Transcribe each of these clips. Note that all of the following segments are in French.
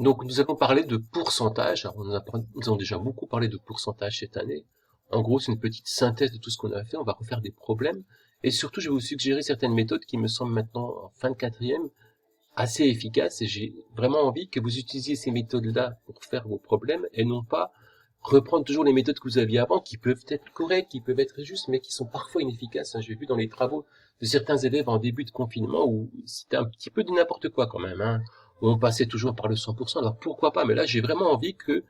Donc, nous allons parler de pourcentage. Alors, nous avons déjà beaucoup parlé de pourcentage cette année. En gros, c'est une petite synthèse de tout ce qu'on a fait. On va refaire des problèmes. Et surtout, je vais vous suggérer certaines méthodes qui me semblent maintenant, en fin de quatrième, assez efficaces. Et j'ai vraiment envie que vous utilisiez ces méthodes-là pour faire vos problèmes et non pas reprendre toujours les méthodes que vous aviez avant, qui peuvent être correctes, qui peuvent être justes, mais qui sont parfois inefficaces. J'ai vu dans les travaux de certains élèves en début de confinement où c'était un petit peu du n'importe quoi quand même, hein, où on passait toujours par le 100%. Alors pourquoi pas? Mais là, j'ai vraiment envie que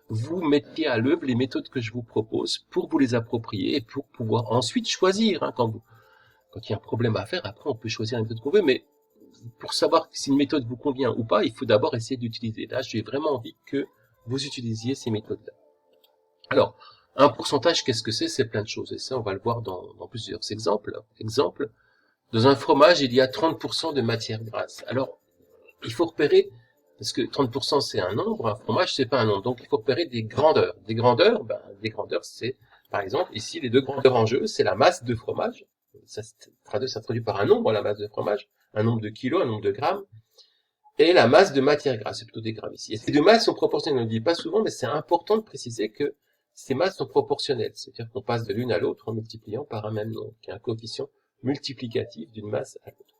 vous mettiez à l'œuvre les méthodes que je vous propose pour vous les approprier et pour pouvoir ensuite choisir, hein, quand il y a un problème à faire, après on peut choisir une méthode qu'on veut, mais pour savoir si une méthode vous convient ou pas, il faut d'abord essayer d'utiliser. Là, j'ai vraiment envie que vous utilisiez ces méthodes-là. Alors, un pourcentage, qu'est-ce que c'est? C'est plein de choses. Et ça, on va le voir dans plusieurs exemples. Exemple, dans un fromage, il y a 30% de matière grasse. Alors, il faut repérer, parce que 30% c'est un nombre, un fromage c'est pas un nombre. Donc, il faut repérer des grandeurs. Des grandeurs, c'est, par exemple, ici, les deux grandeurs en jeu, c'est la masse de fromage. Ça se traduit par un nombre, la masse de fromage. Un nombre de kilos, un nombre de grammes. Et la masse de matière grasse, c'est plutôt des grammes ici. Et ces deux masses sont proportionnelles. On ne le dit pas souvent, mais c'est important de préciser que ces masses sont proportionnelles. C'est-à-dire qu'on passe de l'une à l'autre en multipliant par un même nombre, qui est un coefficient multiplicatif d'une masse à l'autre.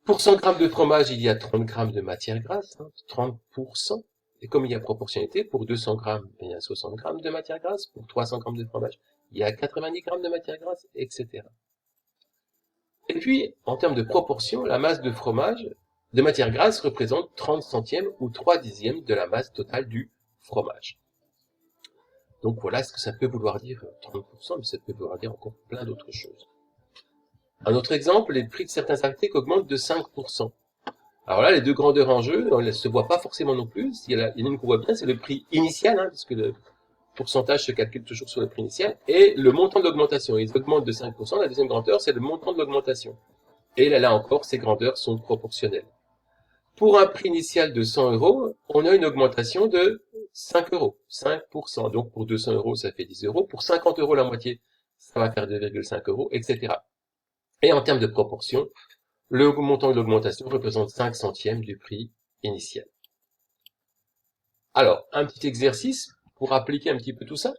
Pour 100 grammes de fromage, il y a 30 grammes de matière grasse, 30%. Et comme il y a proportionnalité, pour 200 grammes, il y a 60 grammes de matière grasse. Pour 300 grammes de fromage, il y a 90 grammes de matière grasse, etc. Et puis, en termes de proportion, la masse de fromage, de matière grasse représente 30 centièmes ou 3 dixièmes de la masse totale du fromage. Donc voilà ce que ça peut vouloir dire 30%, mais ça peut vouloir dire encore plein d'autres choses. Un autre exemple, les prix de certains articles augmentent de 5%. Alors là, les deux grandeurs en jeu, elles ne se voient pas forcément non plus. Il y en a une qu'on voit bien, c'est le prix initial, parce que le pourcentage se calcule toujours sur le prix initial, et le montant de l'augmentation. Ils augmentent de 5%, la deuxième grandeur, c'est le montant de l'augmentation. Et là encore, ces grandeurs sont proportionnelles. Pour un prix initial de 100 euros, on a une augmentation de 5 euros, 5%. Donc pour 200 euros, ça fait 10 euros. Pour 50 euros la moitié, ça va faire 2,5 euros, etc. Et en termes de proportion, le montant de l'augmentation représente 5 centièmes du prix initial. Alors, un petit exercice pour appliquer un petit peu tout ça.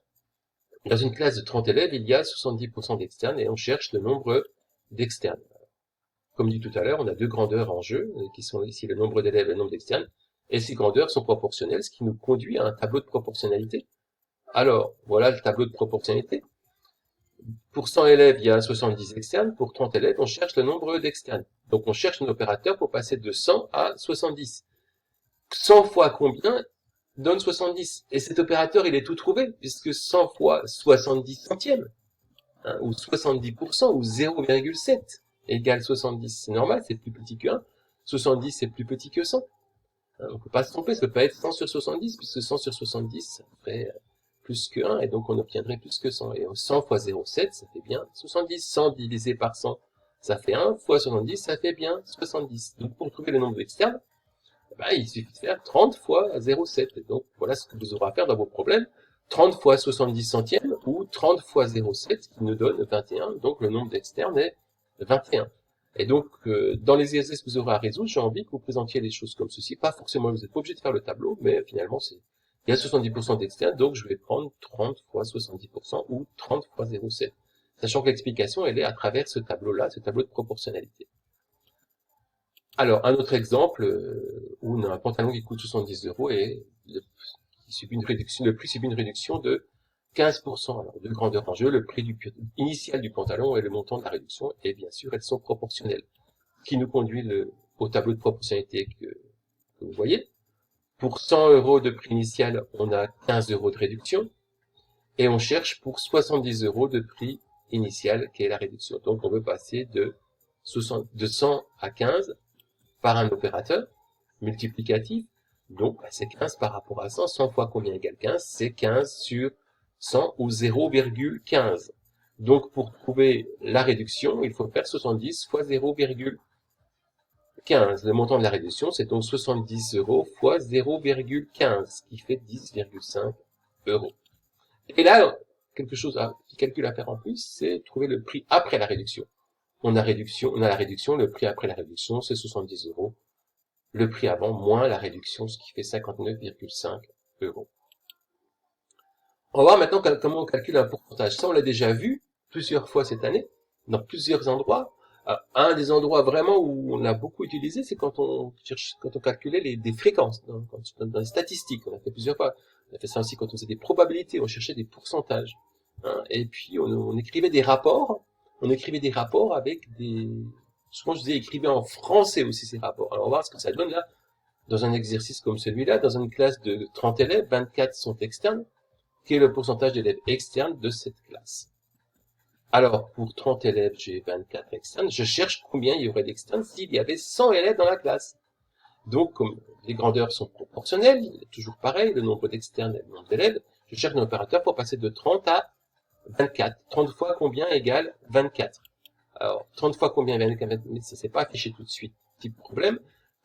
Dans une classe de 30 élèves, il y a 70% d'externes et on cherche le nombre d'externes. Comme dit tout à l'heure, on a deux grandeurs en jeu, qui sont ici le nombre d'élèves et le nombre d'externes, et ces grandeurs sont proportionnelles, ce qui nous conduit à un tableau de proportionnalité. Alors, voilà le tableau de proportionnalité. Pour 100 élèves, il y a 70 externes, pour 30 élèves, on cherche le nombre d'externes. Donc on cherche un opérateur pour passer de 100 à 70. 100 fois combien donne 70? Et cet opérateur, il est tout trouvé, puisque 100 fois 70 centièmes, ou 70%, ou 0,7. égale 70, c'est normal, c'est plus petit que 1. 70, c'est plus petit que 100. On ne peut pas se tromper, ça ne peut pas être 100 sur 70, puisque 100 sur 70, ça ferait plus que 1, et donc on obtiendrait plus que 100. Et 100 fois 0,7, ça fait bien 70. 100 divisé par 100, ça fait 1, fois 70, ça fait bien 70. Donc pour trouver le nombre externes, il suffit de faire 30 fois 0,7. Et donc voilà ce que vous aurez à faire dans vos problèmes. 30 fois 70 centièmes, ou 30 fois 0,7, qui nous donne 21. Donc le nombre d'externes est 21. Et donc, dans les exercices que vous aurez à résoudre, j'ai envie que vous présentiez les choses comme ceci. Pas forcément, vous n'êtes pas obligé de faire le tableau, mais finalement, il y a 70% d'externes, donc je vais prendre 30 fois 70% ou 30 fois 0,7. Sachant que l'explication, elle est à travers ce tableau-là, ce tableau de proportionnalité. Alors, un autre exemple, où on a un pantalon qui coûte 70 euros et le prix subit une réduction de 15%. Alors, deux grandeurs en jeu, le prix initial du pantalon et le montant de la réduction, et bien sûr, elles sont proportionnelles. Ce qui nous conduit au tableau de proportionnalité que vous voyez. Pour 100 euros de prix initial, on a 15 euros de réduction, et on cherche pour 70 euros de prix initial, qui est la réduction. Donc, on veut passer de 100 à 15 par un opérateur multiplicatif. Donc, c'est 15 par rapport à 100. 100 fois combien égale 15? C'est 15 sur 100 ou 0,15. Donc, pour trouver la réduction, il faut faire 70 fois 0,15. Le montant de la réduction, c'est donc 70 euros fois 0,15, ce qui fait 10,5 euros. Et là, petit calcul à faire en plus, c'est trouver le prix après la réduction. On a la réduction, le prix après la réduction, c'est 70 euros le prix avant moins la réduction, ce qui fait 59,5 euros. On va voir maintenant comment on calcule un pourcentage. Ça, on l'a déjà vu plusieurs fois cette année, dans plusieurs endroits. Un des endroits vraiment où on a beaucoup utilisé, c'est quand on calculait des fréquences, dans les statistiques. On a fait plusieurs fois. On a fait ça aussi quand on faisait des probabilités, on cherchait des pourcentages. Hein, et puis, on écrivait des rapports. On écrivait des rapports avec des... Souvent, je disais, écrivez en français aussi ces rapports. Alors, on va voir ce que ça donne là. Dans un exercice comme celui-là, dans une classe de 30 élèves, 24 sont externes. Quel est le pourcentage d'élèves externes de cette classe? Alors, pour 30 élèves, j'ai 24 externes. Je cherche combien il y aurait d'externes s'il y avait 100 élèves dans la classe. Donc, comme les grandeurs sont proportionnelles, toujours pareil, le nombre d'externes et le nombre d'élèves, je cherche un opérateur pour passer de 30 à 24. 30 fois combien égale 24? Alors, 30 fois combien égale 24? Mais ça ne s'est pas affiché tout de suite. Petit problème.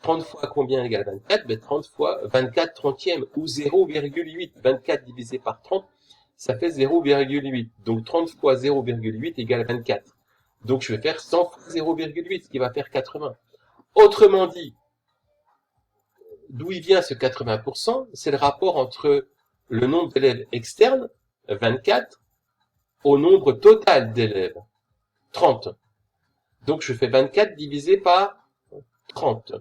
30 fois combien égale 24? Ben, 30 fois 24 trentièmes, ou 0,8. 24 divisé par 30, ça fait 0,8. Donc 30 fois 0,8 égale 24. Donc je vais faire 100 fois 0,8, ce qui va faire 80. Autrement dit, d'où il vient ce 80%? C'est le rapport entre le nombre d'élèves externes, 24, au nombre total d'élèves, 30. Donc je fais 24 divisé par 30.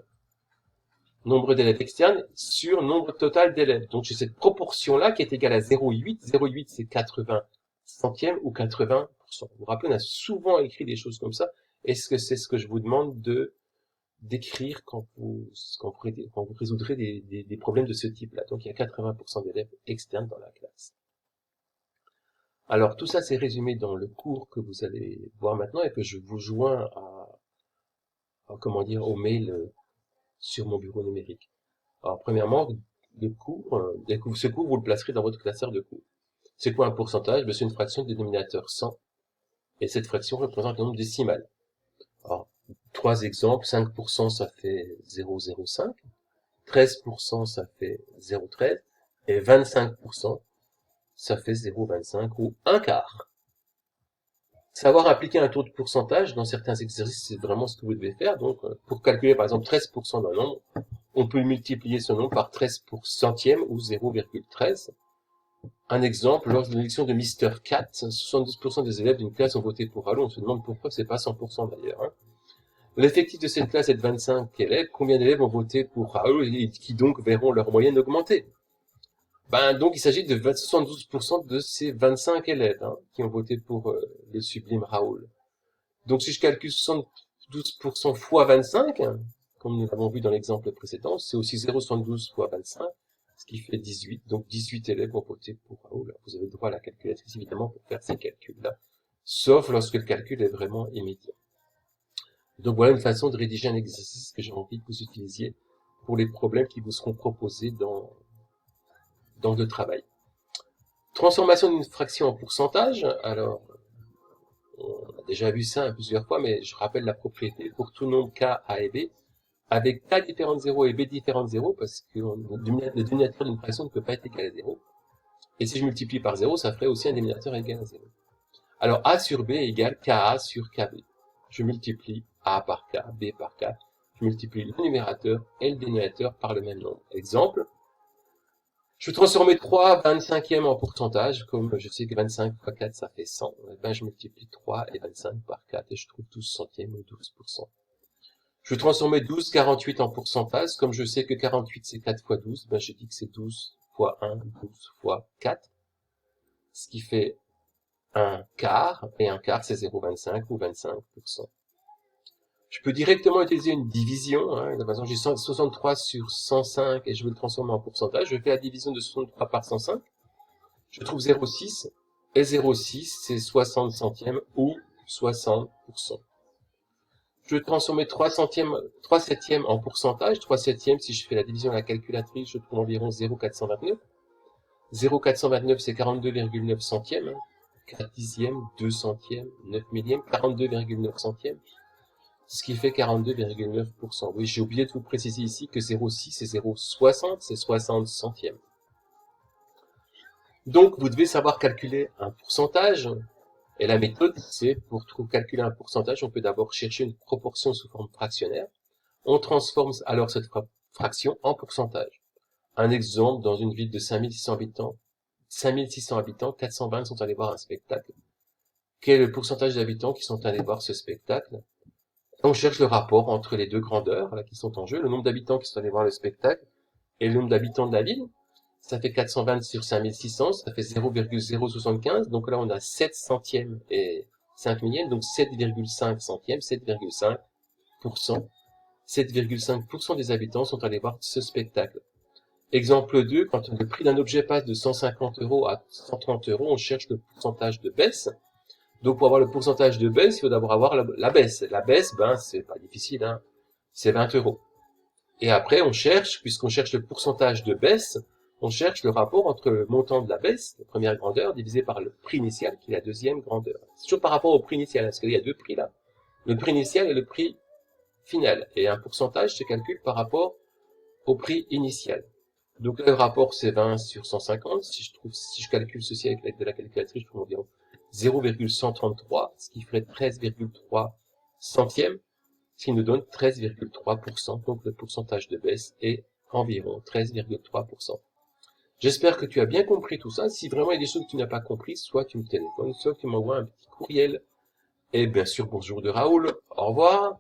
Nombre d'élèves externes sur nombre total d'élèves. Donc j'ai cette proportion-là qui est égale à 0,8. 0,8 c'est 80 centièmes ou 80%. Vous vous rappelez, on a souvent écrit des choses comme ça. Est-ce que c'est ce que je vous demande d'écrire quand vous résoudrez des problèmes de ce type-là? Donc il y a 80% d'élèves externes dans la classe. Alors tout ça c'est résumé dans le cours que vous allez voir maintenant et que je vous joins comment dire, au mail sur mon bureau numérique. Alors, premièrement, ce cours, vous le placerez dans votre classeur de cours. C'est quoi un pourcentage? Ben, c'est une fraction du dénominateur 100. Et cette fraction représente le nombre décimal. Alors, 3 exemples. 5%, ça fait 0,05. 13%, ça fait 0,13. Et 25%, ça fait 0,25 ou un quart. Savoir appliquer un taux de pourcentage dans certains exercices, c'est vraiment ce que vous devez faire. Donc, pour calculer, par exemple, 13% d'un nombre, on peut multiplier ce nombre par 13 pour centième ou 0,13. Un exemple, lors de l'élection de Mister Cat, 72% des élèves d'une classe ont voté pour Raoul. On se demande pourquoi, c'est pas 100% d'ailleurs. Hein. L'effectif de cette classe est de 25 élèves. Combien d'élèves ont voté pour Raoul et qui donc verront leur moyenne augmenter? Donc il s'agit de 72% de ces 25 élèves qui ont voté pour le sublime Raoul. Donc si je calcule 72% fois 25, comme nous l'avons vu dans l'exemple précédent, c'est aussi 0,72 fois 25, ce qui fait 18. Donc 18 élèves ont voté pour Raoul. Vous avez le droit à la calculatrice évidemment pour faire ces calculs-là, sauf lorsque le calcul est vraiment immédiat. Donc voilà une façon de rédiger un exercice que j'ai envie que vous utilisiez pour les problèmes qui vous seront proposés dans le travail. Transformation d'une fraction en pourcentage. Alors, on a déjà vu ça plusieurs fois, mais je rappelle la propriété pour tout nombre k, a et b, avec k différent de 0 et b différent de 0, parce que le dénominateur d'une fraction ne peut pas être égal à 0. Et si je multiplie par 0, ça ferait aussi un dénominateur égal à 0. Alors, a sur b égale ka sur kb. Je multiplie a par k, b par k. Je multiplie le numérateur et le dénominateur par le même nombre. Exemple, je vais transformer 3 25e en pourcentage, comme je sais que 25 fois 4, ça fait 100. Je multiplie 3 et 25 par 4 et je trouve 12 centièmes ou 12%. Je vais transformer 12 48 en pourcentage, comme je sais que 48 c'est 4 fois 12, je dis que c'est 12 fois 1, 12 fois 4, ce qui fait un quart, et un quart c'est 0,25 ou 25%. Je peux directement utiliser une division. De toute façon, j'ai 63 sur 105 et je veux le transformer en pourcentage. Je fais la division de 63 par 105. Je trouve 0,6. Et 0,6, c'est 60 centièmes ou 60%. Je vais transformer 3 septièmes en pourcentage. 3 septièmes, si je fais la division à la calculatrice, je trouve environ 0,429. 0,429, c'est 42,9 centièmes. 4 dixièmes, 2 centièmes, 9 millièmes, 42,9 centièmes. Ce qui fait 42,9%. Oui, j'ai oublié de vous préciser ici que 0,6 et 0,60, c'est 60 centièmes. Donc, vous devez savoir calculer un pourcentage. Et la méthode, c'est pour calculer un pourcentage, on peut d'abord chercher une proportion sous forme fractionnaire. On transforme alors cette fraction en pourcentage. Un exemple, dans une ville de 5600 habitants, 420 sont allés voir un spectacle. Quel est le pourcentage d'habitants qui sont allés voir ce spectacle? On cherche le rapport entre les deux grandeurs là, qui sont en jeu, le nombre d'habitants qui sont allés voir le spectacle et le nombre d'habitants de la ville. Ça fait 420 sur 5600, ça fait 0,075. Donc là, on a 7 centièmes et 5 millièmes, donc 7,5 centièmes, 7,5%. 7,5% des habitants sont allés voir ce spectacle. Exemple 2, quand le prix d'un objet passe de 150 € à 130 €, on cherche le pourcentage de baisse. Donc pour avoir le pourcentage de baisse, il faut d'abord avoir la baisse. La baisse, c'est pas difficile, hein, c'est 20 €. Et après, on cherche, puisqu'on cherche le pourcentage de baisse, on cherche le rapport entre le montant de la baisse, la première grandeur, divisé par le prix initial, qui est la deuxième grandeur. C'est toujours par rapport au prix initial, parce qu'il y a deux prix là. Le prix initial et le prix final. Et un pourcentage se calcule par rapport au prix initial. Donc là, le rapport, c'est 20 sur 150. Si je calcule ceci avec l'aide de la calculatrice, je trouve environ 0,133, ce qui ferait 13,3 centièmes, ce qui nous donne 13,3%. Donc le pourcentage de baisse est environ 13,3%. J'espère que tu as bien compris tout ça. Si vraiment il y a des choses que tu n'as pas compris, soit tu me téléphones, soit tu m'envoies un petit courriel. Et bien sûr, bonjour de Raoul. Au revoir.